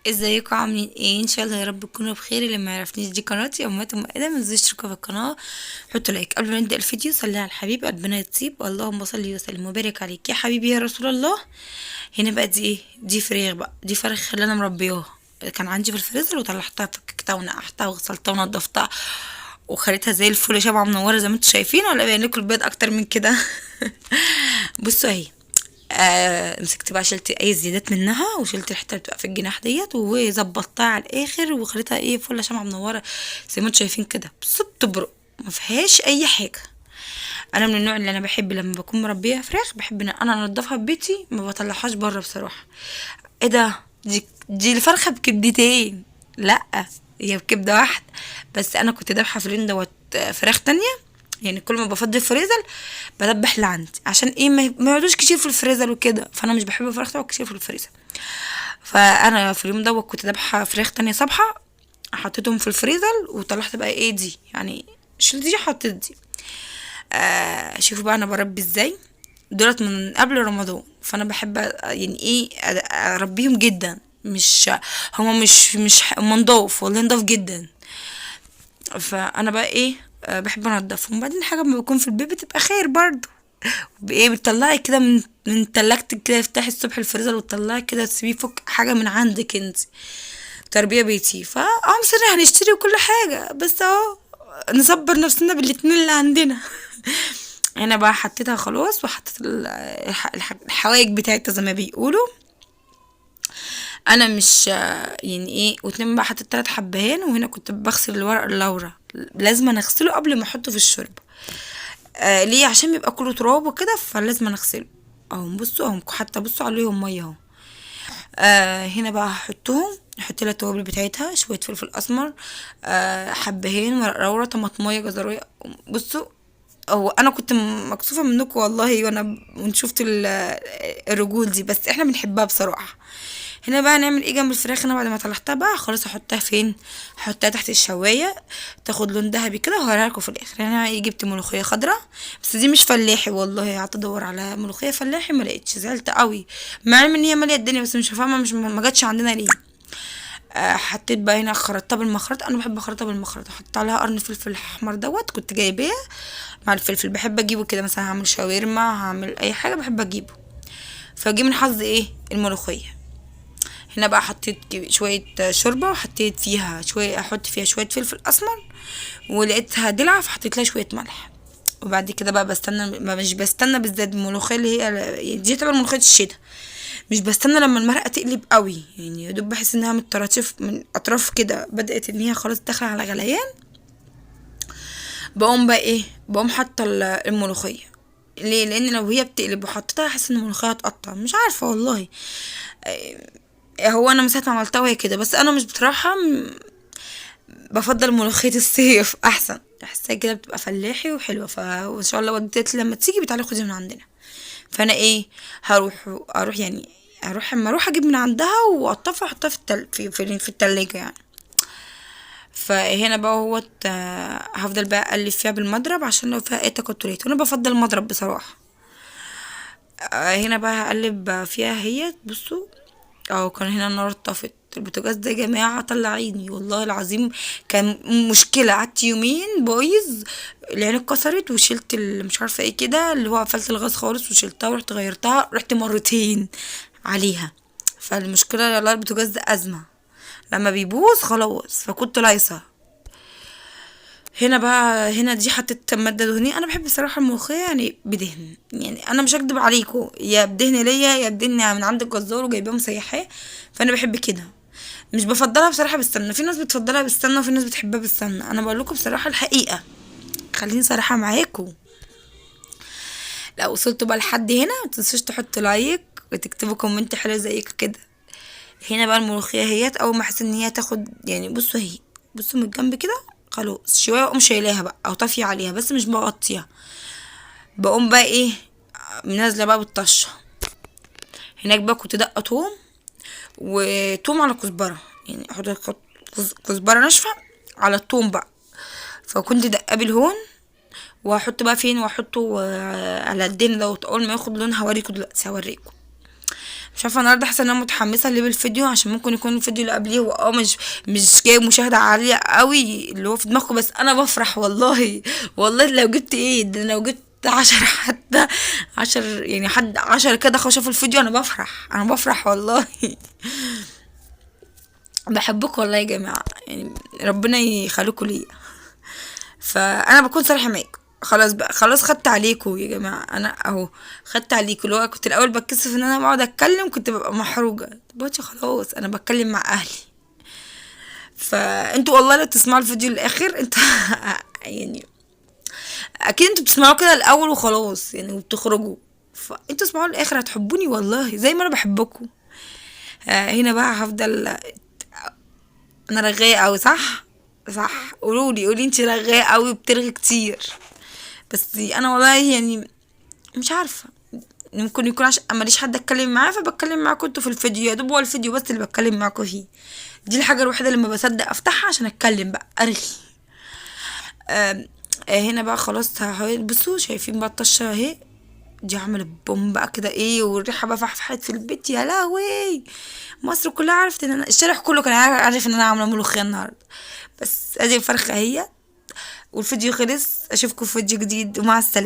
ازيكم عاملين ايه؟ ان شاء الله يا رب تكونوا بخير. اللي ما يعرفنيش، دي قناتي امهات ام ادم، ما تنسوش تشتركوا في القناه، حطوا لايك قبل ما نبدا الفيديو. صلي على الحبيب قلبنا يطيب، اللهم صل وسلم وبارك عليك يا حبيبي يا رسول الله. هنا بقى دي ايه؟ دي فراخ بقى، دي فراخ اللي انا مربياها، كان عندي في الفريزر وطلعتها، فككتها ونقعتها وغسلتها ونضفتها وخليتها زي الفل شبع منوره زي ما انتم شايفين، ولا باين لكم البيض اكتر من كده؟ بصوا اهي. مسكت بقى، شلت اي زيادات منها وشلت الحته اللي بتبقى في الجناح ديت وظبطتها على الاخر وخليتها ايه، فله شمعة منوره زي ما انتم شايفين كده، بس بتبرق ما فيهاش اي حاجه. انا من النوع اللي انا بحب لما بكون مربيه فراخ بحب ان انا انضفها ببيتي، ما بطلعهاش بره بصراحه. ايه ده؟ دي الفرخه بكبدتين؟ لا، هي بكبده واحده. بس انا كنت دابحه في اليوم دوت فراخ تانية، يعني كل ما بفضي الفريزر بدبح اللي عندي عشان ايه ما يقعدوش كتير في الفريزر وكده، فانا مش بحب الفراخ تقعد كتير في الفريزر. فانا في اليوم دوت كنت دابحه فراخ تانية صبحه، حطيتهم في الفريزر وطلعت بقى ايه دي، يعني شلت دي حطيت دي. شوفوا بقى انا بربي ازاي. دولت من قبل رمضان، فانا بحب يعني ايه اربيهم جدا. مش هما مش هما نضاف، والله نضاف جدا. فانا بقى ايه، بحب انضفهم. بعدين حاجه ما بكون في البيت بتبقى خير برضو. ايه، بتطلعي كده من تلاجتك كده، افتحي الصبح الفريزر وتطلعي كده تسيبيه فوق حاجه من عندك انت. تربيه بيتي مصري هنشتري كل حاجه، بس اهو نصبر نفسنا بالاتنين اللي عندنا. انا بقى حطيتها خلاص، وحطيت الحوايج بتاعتها زي ما بيقولوا. انا مش يعني ايه، واتنين بقى حطيت 3 حبهان. وهنا كنت بغسل الورق اللورا، لازم اغسله قبل ما احطه في الشوربه. ليه؟ عشان بيبقى كله تراب وكده، فلازم اغسله. اهو بصوا، اهو حتى بصوا عليهم ميه اهو. هنا بقى هحطهم، احط لها التوابل بتاعتها، شويه فلفل اسمر، حبهان، ورق لورا، طماطميه، جزريه. بصوا، هو انا كنت مكسوفه منكم والله، وانا شفت الرجول دي، بس احنا بنحبها بصراحه. هنا بقى نعمل ايه جنب الفراخ؟ انا بعد ما طلعتها بقى خلاص احطها فين؟ احطها تحت الشوايه تاخد لون ذهبي كده، وهوريها لكم في الاخر. انا ايه، جبت ملوخيه خضراء، بس دي مش فلاحي والله، قعدت ادور على ملوخيه فلاحي ما لقيتش، زعلت قوي، مع علم ان هي ماليه الدنيا، بس مش فاهمه مش ما جاتش عندنا ليه. حطيت بقى هنا، خرطتها بالمخرط، انا بحب اخرطها بالمخرط، احط عليها قرن فلفل احمر دوت كنت جايباه مع الفلفل، بحب اجيبه كده مثلا هعمل شاورما، هعمل اي حاجه بحب اجيبه. فجي من حظ ايه، الملوخيه. هنا بقى حطيت شويه شوربه، وحطيت فيها شويه، احط فيها شويه فلفل اسمر، ولقيتها دلع فحطيت لها شويه ملح. وبعد كده بقى بستنى، ما مش بستنى بالذات الملوخيه اللي هي دي تعتبر ملوخيه الشتا، مش بستنى لما المرقه تقلب قوي، يعني يا دوب بحس انها متطرطف من اطراف كده، بدات ان هي خلاص داخله على غليان. بقوم بقى ايه، بقوم حاطه الملوخيه. ليه؟ لان لو هي بتقلب وحطيتها احس ان الملوخيه هتقطع، مش عارفه والله. هو انا من ساعه ما عملتها وهي كده، بس انا مش بصراحه بفضل ملوخيه الصيف احسن، احسها كده بتبقى فلاحي وحلوه. وان شاء الله والدتي لما تيجي بتعالي خدي من عندنا. فانا ايه، اروح يعني، اما اروح اجيب من عندها واقطفها احطها في التلاجة يعني. فهنا بقى هو هفضل بقى اقلب فيها بالمضرب عشان لو فيها اي تكتلات، وانا بفضل المضرب بصراحه. هنا بقى هقلب فيها هي، بصوا. كان هنا النار اتطفت، البوتاجاز ده يا جماعه طلع عيني والله العظيم. كان مشكله، قعدت يومين بايظ، العين اتكسرت، وشلت مش عارفه ايه كده، اللي هو قفلت الغاز خالص وشلتها ورحت غيرتها، رحت مرتين عليها. فالمشكله والله البوتاجاز ده ازمه، لما بيبوظ خلاص، فكنت لايصه. هنا بقى، هنا دي حطيت مادة دهنية. انا بحب بصراحة الملوخية يعني بدهن، يعني انا مش هكدب عليكم، يا بدهن ليا يا بدهن من عند الجزار وجايباه مسيحاه. فانا بحب كده، مش بفضلها بصراحة بالسمنة. في ناس بتفضلها بالسمنة وفي ناس بتحبها بالسمنة، انا بقول لكم بصراحة الحقيقة، خليني صراحة معاكم. لو وصلتوا بقى لحد هنا متنسوش تحطوا لايك وتكتبوا كومنت حلو زيك كده. هنا بقى الملوخية اهيت، اول ما احس ان هي تاخد يعني، بصوا اهي، بصوا من الجنب كده خلاص شويه، اقوم شايلاها بقى او طافيه عليها، بس مش بغطيها. بقوم بقى ايه، نازله بقى بالطشه. هناك بقى كنت دقه توم، وتوم على كزبره، يعني احط كزبره ناشفه على التوم بقى. فكنت دقاه بالهون، وهحط بقى فين، واحطه على الدين دوت. اول ما ياخد لون هوريكم دلوقتي، هوريكم. مش عارفه النهارده حاسه ان انا متحمسه ليه بالفيديو، عشان ممكن يكون الفيديو اللي قبليه هو مش جايب مشاهده عاليه قوي اللي هو في دماغكم، بس انا بفرح والله. والله لو جبت ايه ده، لو جبت 10 حتى، 10 يعني حد 10 كده دخلوا شافوا الفيديو، انا بفرح، انا بفرح والله. بحبكم والله يا جماعه، يعني ربنا يخليكم ليا. فانا بكون صريحه معاكم، خلاص بقى، خلاص خدت عليكم يا جماعه، انا اهو خدت عليكم. اللي هو كنت الاول بتكسف ان انا بقعد اتكلم، كنت ببقى محروجه، دلوقتي خلاص انا بتكلم مع اهلي. فانتوا والله لو تسمعوا الفيديو للاخر انتوا يعني اكيد انتوا بتسمعوا كده الاول وخلاص يعني وبتخرجوا، فانتوا اسمعوا للاخر هتحبوني والله زي ما انا بحبكم. هنا بقى هفضل. انا رغاية اوي صح؟ صح، قولي انتي رغاية اوي وبترغي كتير. بس انا والله يعني مش عارفة، ممكن يكون عشان ماليش حد اتكلم معاه فبتكلم معاكم انتوا في الفيديو، يا دوب هو الفيديو بس اللي بتكلم معاكم فيه. دي الحاجة الوحيدة اللي ما بصدق افتحها عشان اتكلم بقى ارغي. آم، هنا بقى خلاص بصوا شايفين بقى الطشة اهي، دي عملت بوم بقى كده ايه، والريحة بقى فحفحت في البيت، يا لهوي. مصر كلها عرفت ان انا، الشارع كله كان عارف ان انا عاملة ملوخية النهاردة. بس ادي الفرخة اهي، والفيديو خلص، اشوفكم في فيديو جديد ومع السلامة.